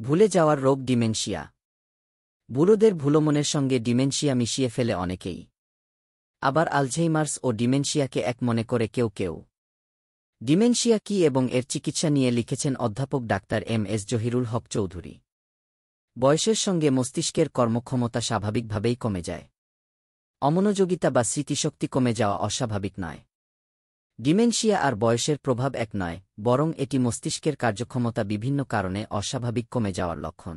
ভুলে যাওয়ার রোগ ডিমেনশিয়া। বুড়োদের ভুলোমনের সঙ্গে ডিমেনশিয়া মিশিয়ে ফেলে অনেকেই। আবার আলঝেইমার্স ও ডিমেনশিয়াকে এক মনে করে কেউ কেউ। ডিমেনশিয়া কী এবং এর চিকিৎসা নিয়ে লিখেছেন অধ্যাপক ডাক্তার এম.এস. জহিরুল হক চৌধুরী। বয়সের সঙ্গে মস্তিষ্কের কর্মক্ষমতা স্বাভাবিকভাবেই কমে যায়। অমনোযোগিতা বা স্মৃতিশক্তি কমে যাওয়া অস্বাভাবিক নয়। ডিমেনশিয়া আর বয়সের প্রভাব এক নয়, বরং এটি মস্তিষ্কের কার্যক্ষমতা বিভিন্ন কারণে অস্বাভাবিক কমে যাওয়ার লক্ষণ।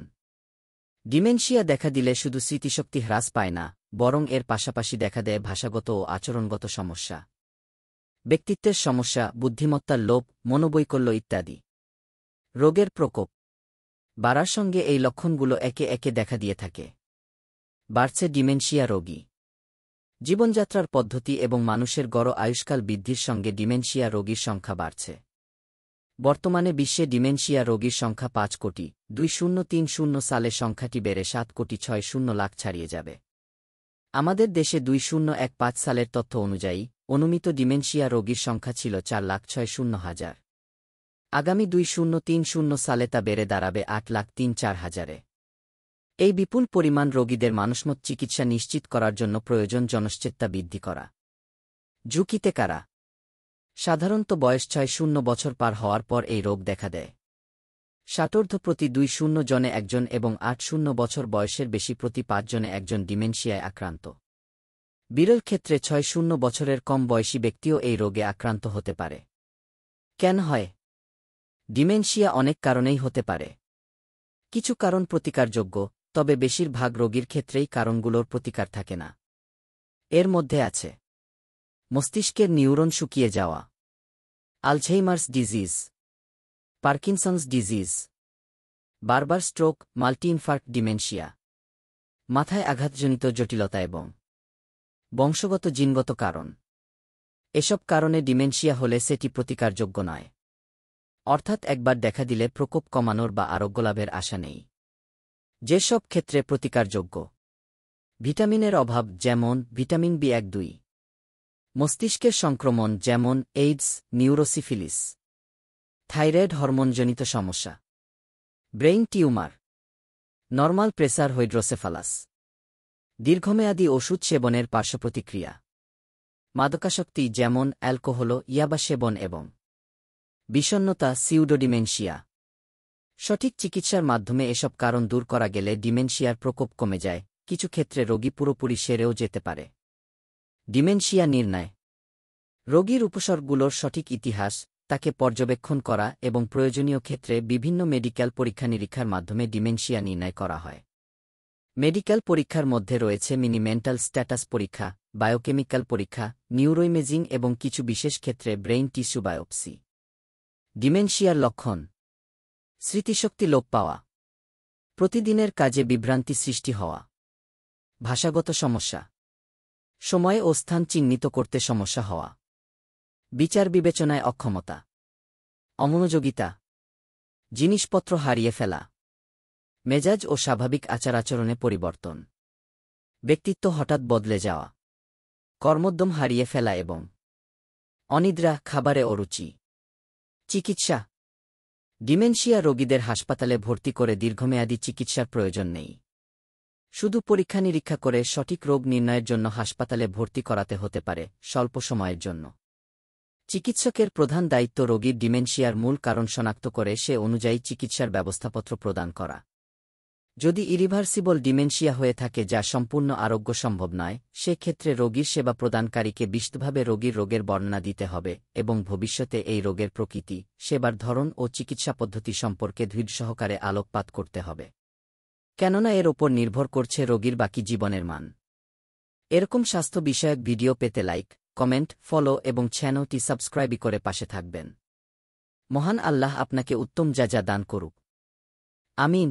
ডিমেনশিয়া দেখা দিলে শুধু স্মৃতিশক্তি হ্রাস পায় না, বরং এর পাশাপাশি দেখা দেয় ভাষাগত ও আচরণগত সমস্যা, ব্যক্তিত্বের সমস্যা, বুদ্ধিমত্তার লোপ, মনোবৈকল্য ইত্যাদি। রোগের প্রকোপ বাড়ার সঙ্গে এই লক্ষণগুলো একে একে দেখা দিয়ে থাকে। বাড়ছে ডিমেনশিয়া রোগী। জীবনযাত্রার পদ্ধতি এবং মানুষের গড় আয়ুষ্কাল বৃদ্ধির সঙ্গে ডিমেনশিয়া রোগীর সংখ্যা বাড়ছে। বর্তমানে বিশ্বে ডিমেনশিয়া রোগীর সংখ্যা 5,2030 সালে সংখ্যাটি বেড়ে 7,60,00,000 ছাড়িয়ে যাবে। আমাদের দেশে 2015 সালের তথ্য অনুযায়ী অনুমিত ডিমেনশিয়া রোগীর সংখ্যা ছিল 4,60,000। আগামী 2030 সালে তা বেড়ে দাঁড়াবে 8,03,4,000-এ। এই বিপুল পরিমাণ রোগীদের মানসম্মত চিকিৎসা নিশ্চিত করার জন্য প্রয়োজন জনসচেতনতা বৃদ্ধি করা। ঝুঁকিতে কারা? সাধারণত বয়স 60 বছর পার হওয়ার পর এই রোগ দেখা দেয়। 60 প্রতি 20 জনে একজন এবং 80 বছর বয়সের বেশি প্রতি 5 জনে একজন ডিমেনশিয়ায় আক্রান্ত। বিরল ক্ষেত্রে 60 বছরের কম বয়সী ব্যক্তিও এই রোগে আক্রান্ত হতে পারে। কেন হয়? ডিমেনশিয়া অনেক কারণেই হতে পারে। কিছু কারণ প্রতিকারযোগ্য, তবে বেশিরভাগ রোগীর ক্ষেত্রেই কারণগুলোর প্রতিকার থাকে না। এর মধ্যে আছে মস্তিষ্কের নিউরন শুকিয়ে যাওয়া, আলঝেইমার্স ডিজিজ, পার্কিনসন্স ডিজিজ, বারবার স্ট্রোক, মাল্টি-ইনফার্ক্ট ডিমেনশিয়া, মাথায় আঘাতজনিত জটিলতা এবং বংশগত জিনগত কারণ। এসব কারণে ডিমেনশিয়া হলে সেটি প্রতিকারযোগ্য নয়, অর্থাৎ একবার দেখা দিলে প্রকোপ কমানোর বা আরোগ্যলাভের আশা নেই। যেসব ক্ষেত্রে প্রতিকারযোগ্য: ভিটামিনের অভাব যেমন ভিটামিন বি1-2, মস্তিষ্কের সংক্রমণ যেমন এইডস, নিউরোসিফিলিস, থাইরয়েড হরমোনজনিত সমস্যা, brain tumour, normal pressure hydrocephalus, দীর্ঘমেয়াদী ওষুধ সেবনের পার্শ্বপ্রতিক্রিয়া, মাদকাসক্তি যেমন অ্যালকোহল, ইয়াবা সেবন এবং বিষণ্নতা, সিউডোডিমেনশিয়া। সঠিক চিকিৎসার মাধ্যমে এসব কারণ দূর করা গেলে ডিমেনশিয়ার প্রকোপ কমে যায়, কিছু ক্ষেত্রে রোগী পুরোপুরি সেরেও যেতে পারে। ডিমেনশিয়া নির্ণয়: রোগীর উপসর্গগুলোর সঠিক ইতিহাস, তাকে পর্যবেক্ষণ করা এবং প্রয়োজনীয় ক্ষেত্রে বিভিন্ন মেডিকেল পরীক্ষা-নিরীক্ষার মাধ্যমে ডিমেনশিয়া নির্ণয় করা হয়। মেডিকেল পরীক্ষার মধ্যে রয়েছে মিনি মেন্টাল স্ট্যাটাস পরীক্ষা, বায়োকেমিক্যাল পরীক্ষা, নিউরোইমেজিং এবং কিছু বিশেষ ক্ষেত্রে ব্রেইন টিস্যু বায়োপসি। ডিমেনশিয়ার লক্ষণ: স্মৃতিশক্তি লোপ পাওয়া, প্রতিদিনের কাজে বিভ্রান্তি সৃষ্টি হওয়া, ভাষাগত সমস্যা, সময় ও স্থান চিহ্নিত করতে সমস্যা হওয়া, বিচার বিবেচনায় অক্ষমতা, অমনোযোগিতা, জিনিসপত্র হারিয়ে ফেলা, মেজাজ ও স্বাভাবিক আচার-আচরণে পরিবর্তন, ব্যক্তিত্ব হঠাৎ বদলে যাওয়া, কর্মোদ্যম হারিয়ে ফেলা এবং অনিদ্রা, খাবারে অরুচি। চিকিৎসা: ডিমেনশিয়া রোগীদের হাসপাতালে ভর্তি করে দীর্ঘমেয়াদী চিকিৎসার প্রয়োজন নেই। শুধু পরীক্ষা-নিরীক্ষা করে সঠিক রোগ নির্ণয়ের জন্য হাসপাতালে ভর্তি করাতে হতে পারে স্বল্প সময়ের জন্য। চিকিৎসকের প্রধান দায়িত্ব রোগীর ডিমেনশিয়ার মূল কারণ শনাক্ত করে সে অনুযায়ী চিকিৎসার ব্যবস্থাপত্র প্রদান করা। যদি ইরিভার্সিবল ডিমেনশিয়া হয়ে থাকে যা সম্পূর্ণ আরোগ্য সম্ভব নয়, সে ক্ষেত্রে রোগীর সেবা প্রদানকারীকে বিশদভাবে রোগীর রোগের বর্ণনা দিতে হবে এবং ভবিষ্যতে এই রোগের প্রকৃতি, সেবার ধরন ও চিকিৎসা পদ্ধতি সম্পর্কে ধৈর্য সহকারে আলোকপাত করতে হবে। কেননা এর ওপর নির্ভর করছে রোগীর বাকি জীবনের মান। এরকম স্বাস্থ্য বিষয়ক ভিডিও পেতে লাইক, কমেন্ট, ফলো এবং চ্যানেলটি সাবস্ক্রাইব করে পাশে থাকবেন। মহান আল্লাহ আপনাকে উত্তম যা দান করুক। আমিন।